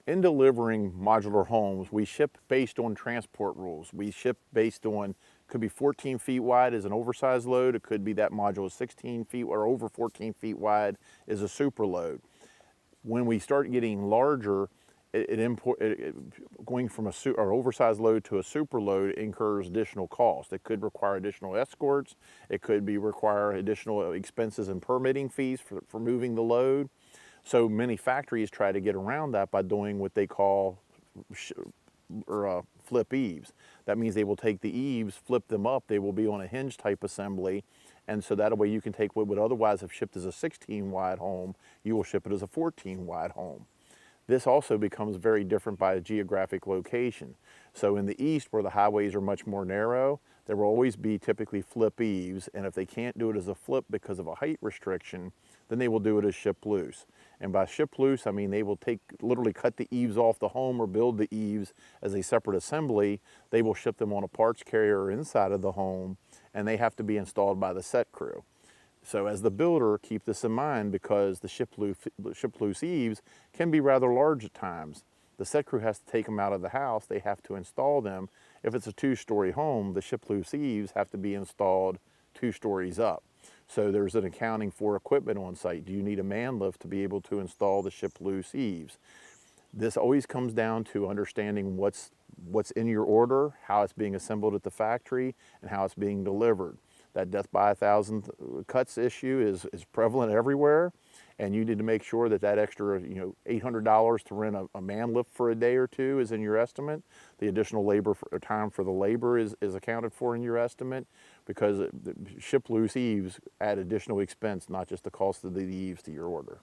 In delivering modular homes, we ship based on transport rules. We ship based on, could be 14 feet wide as an oversized load. It could be that module is 16 feet or over 14 feet wide is a super load. When we start getting larger, going from or oversized load to a super load incurs additional cost. It could require additional escorts. It could require additional expenses and permitting fees for moving the load. So many factories try to get around that by doing what they call flip eaves. That means they will take the eaves, flip them up. They will be on a hinge type assembly. And so that way you can take what would otherwise have shipped as a 16 wide home, you will ship it as a 14 wide home. This also becomes very different by geographic location. So in the east, where the highways are much more narrow, there will always be typically flip eaves, and if they can't do it as a flip because of a height restriction, then they will do it as ship loose. And by ship loose, I mean they will literally cut the eaves off the home or build the eaves as a separate assembly. They will ship them on a parts carrier inside of the home, and they have to be installed by the set crew. So as the builder, keep this in mind because the ship loose eaves can be rather large at times. The set crew has to take them out of the house. They have to install them. If it's a 2-story home, the ship loose eaves have to be installed 2 stories up. So there's an accounting for equipment on site. Do you need a man lift to be able to install the ship loose eaves? This always comes down to understanding what's in your order, how it's being assembled at the factory, and how it's being delivered. That death by 1,000 cuts issue is prevalent everywhere, and you need to make sure that extra $800 to rent a man lift for a day or two is in your estimate. The additional time for the labor is accounted for in your estimate, because ship loose eaves add additional expense, not just the cost of the eaves to your order.